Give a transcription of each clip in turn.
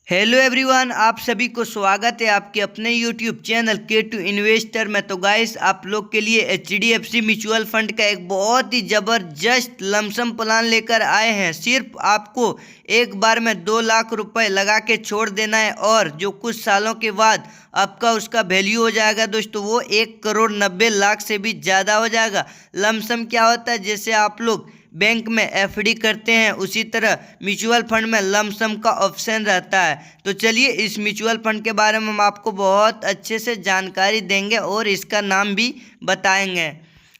Hello everyone, आप सभी को स्वागत है आपके अपने यूट्यूब चैनल K2 इन्वेस्टर में। तो गाइस, आप लोग के लिए HDFC म्यूचुअल फंड का एक बहुत ही ज़बरदस्त लमसम प्लान लेकर आए हैं। सिर्फ आपको एक बार में 2 लाख रुपए लगा के छोड़ देना है और जो कुछ सालों के बाद आपका उसका वैल्यू हो जाएगा दोस्तों, वो 1,90,00,000 से भी ज़्यादा हो जाएगा। लमसम क्या होता है, जैसे आप लोग बैंक में FD करते हैं उसी तरह म्यूचुअल फंड में लमसम का ऑप्शन रहता है। तो चलिए, इस म्यूचुअल फंड के बारे में हम आपको बहुत अच्छे से जानकारी देंगे और इसका नाम भी बताएंगे।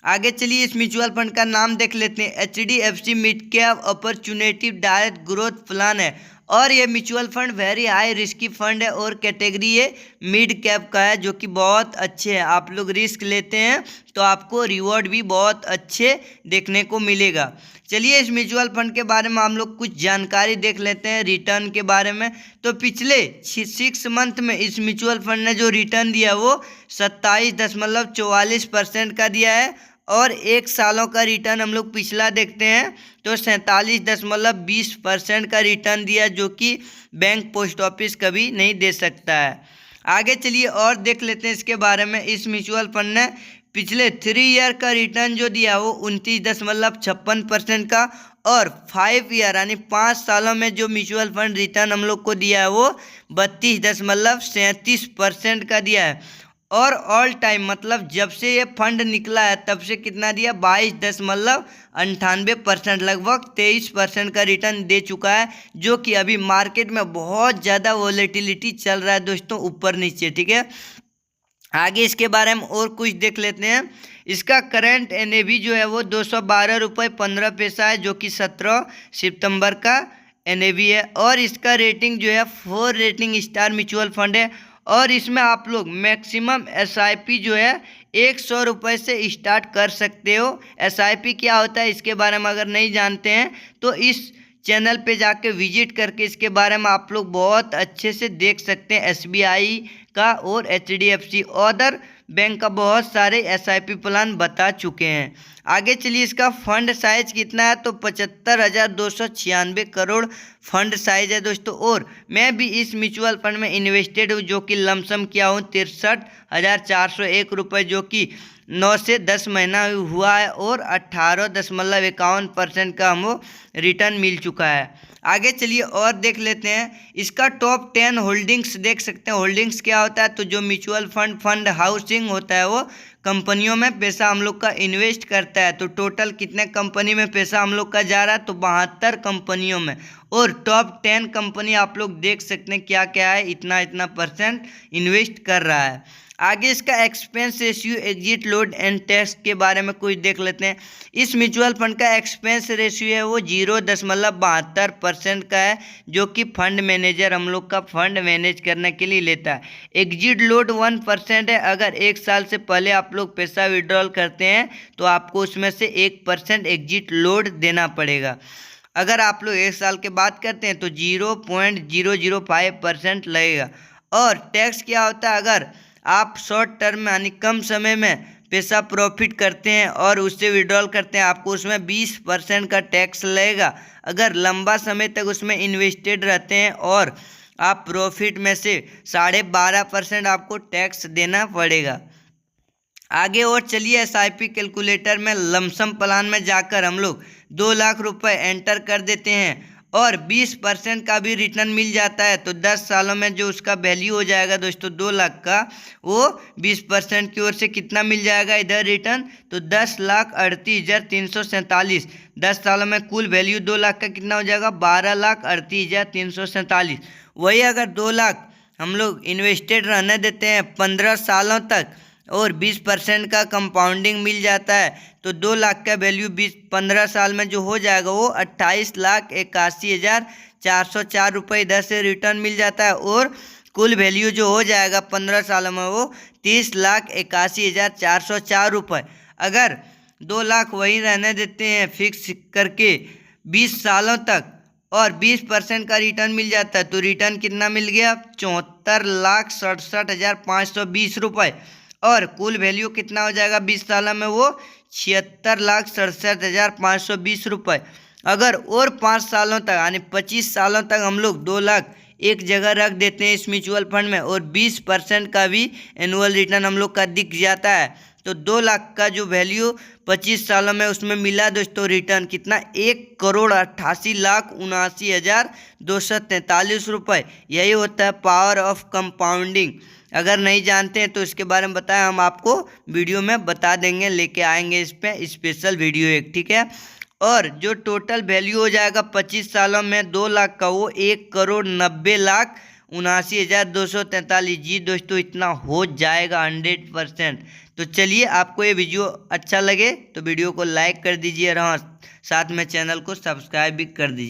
आगे चलिए, इस म्यूचुअल फंड का नाम देख लेते हैं। HDFC mid cap opportunity direct growth plan है और ये mutual fund very high risky fund है और कैटेगरी ये मिड कैप का है, जो कि बहुत अच्छे है। आप लोग रिस्क लेते हैं तो आपको रिवॉर्ड भी बहुत अच्छे देखने को मिलेगा। चलिए, इस म्यूचुअल फंड के बारे में हम लोग कुछ जानकारी देख लेते हैं रिटर्न के बारे में। तो पिछले 6 मंथ में इस म्यूचुअल फंड ने जो रिटर्न दिया वो 27.44% का दिया है और 1 सालों का रिटर्न हम लोग पिछला देखते हैं तो 47.20% का रिटर्न दिया, जो कि बैंक पोस्ट ऑफिस कभी नहीं दे सकता है। आगे चलिए और देख लेते हैं इसके बारे में। इस म्यूचुअल फंड ने पिछले 3 ईयर का रिटर्न जो दिया वो 29.56% का और 5 ईयर यानी 5 सालों में जो म्यूचुअल फंड रिटर्न हम लोग को दिया है वो 32.37% का दिया है। और ऑल टाइम मतलब जब से ये फंड निकला है तब से कितना दिया, 22.98%, लगभग 23% का रिटर्न दे चुका है, जो कि अभी मार्केट में बहुत ज़्यादा वॉलेटिलिटी चल रहा है दोस्तों, ऊपर नीचे। ठीक है, आगे इसके बारे में और कुछ देख लेते हैं। इसका करंट NAV जो है वो 212 रुपये 15 पैसा है, जो कि 17 सितंबर का NAV है। और इसका रेटिंग जो है 4 रेटिंग स्टार म्यूचुअल फंड है और इसमें आप लोग मैक्सिमम SIP जो है 100 रुपये से स्टार्ट कर सकते हो। SIP क्या होता है इसके बारे में अगर नहीं जानते हैं तो इस चैनल पे जाके विजिट करके इसके बारे में आप लोग बहुत अच्छे से देख सकते हैं। SBI का और HDFC अदर बैंक का बहुत सारे SIP प्लान बता चुके हैं। आगे चलिए, इसका फंड साइज कितना है तो 75,296 करोड़ फंड साइज है दोस्तों। और मैं भी इस म्यूचुअल फंड में इन्वेस्टेड हूँ, जो कि लमसम किया हूँ 63,401 रुपये, जो कि 9 से 10 महीना हुआ है और 18.51% का हमको रिटर्न मिल चुका है। आगे चलिए और देख लेते हैं। इसका टॉप 10 होल्डिंग्स देख सकते हैं। होल्डिंग्स क्या होता है तो जो म्यूचुअल फंड हाउसिंग होता है वो कंपनियों में पैसा हम लोग का इन्वेस्ट करता है। तो टोटल कितने कंपनी में पैसा हम लोग का जा रहा है तो 72 कंपनियों में। और टॉप 10 कंपनी आप लोग देख सकते हैं क्या क्या है, इतना इतना % इन्वेस्ट कर रहा है। आगे इसका expense ratio, exit, load and tax के बारे में कुछ देख लेते हैं। इस म्यूचुअल फंड का एक्सपेंस रेशियो है वो 0.72% का है, जो कि फंड मैनेजर हम लोग का फंड मैनेज करने के लिए लेता है। एग्जिट लोड 1% है। अगर 1 साल से पहले आप लोग पैसा विड्रॉल करते हैं तो आपको उसमें से 1% एग्जिट लोड देना पड़ेगा। अगर आप लोग 1 साल के बाद करते हैं तो 0.005% लगेगा। और टैक्स क्या होता है, अगर आप शॉर्ट टर्म यानी कम समय में पैसा प्रॉफिट करते हैं और उससे विड्रॉल करते हैं, आपको उसमें 20% का टैक्स लगेगा। अगर लंबा समय तक उसमें इन्वेस्टेड रहते हैं और आप प्रॉफिट में से 12.5% आपको टैक्स देना पड़ेगा। आगे और चलिए, SIP कैलकुलेटर में लमसम प्लान में जाकर हम लोग 2 लाख रुपए एंटर कर देते हैं और 20% का भी रिटर्न मिल जाता है। तो 10 सालों में जो उसका वैल्यू हो जाएगा दोस्तों 2 लाख का, वो 20% की ओर से कितना मिल जाएगा इधर रिटर्न तो 10,38,347। 10 सालों में कुल वैल्यू 2 लाख का कितना हो जाएगा, 12,38,347। वही अगर 2 लाख हम लोग इन्वेस्टेड रहने देते हैं 15 सालों तक और 20% का कंपाउंडिंग मिल जाता है तो 2 लाख का वैल्यू 15 साल में जो हो जाएगा वो 28,81,404 रुपये इधर से रिटर्न मिल जाता है। और कुल वैल्यू जो हो जाएगा 15 सालों में वो 30,81,404 रुपये। अगर 2 लाख वहीं रहने देते हैं फिक्स करके 20 सालों तक और 20% का रिटर्न मिल जाता है तो रिटर्न कितना मिल गया, 74,67,520 रुपये। और कुल वैल्यू कितना हो जाएगा 20 साल में, वो 76,67,520 रुपये। अगर और 5 सालों तक यानी 25 सालों तक हम लोग 2 लाख एक जगह रख देते हैं इस म्यूचुअल फंड में और 20% का भी एनुअल रिटर्न हम लोग का दिख जाता है। तो 2 लाख का जो वैल्यू 25 सालों में उसमें मिला दोस्तों रिटर्न कितना, 1,88,79,243 रुपये। यही होता है पावर ऑफ कंपाउंडिंग। अगर नहीं जानते हैं तो इसके बारे में बताएं, हम आपको वीडियो में बता देंगे, लेके आएंगे इस पे स्पेशल वीडियो एक, ठीक है। और जो टोटल वैल्यू हो जाएगा 25 सालों में 2 लाख का, वो 1,90,79,243। जी दोस्तों, इतना हो जाएगा 100%। तो चलिए, आपको ये वीडियो अच्छा लगे तो वीडियो को लाइक कर दीजिए और हाँ, साथ में चैनल को सब्सक्राइब भी कर दीजिए।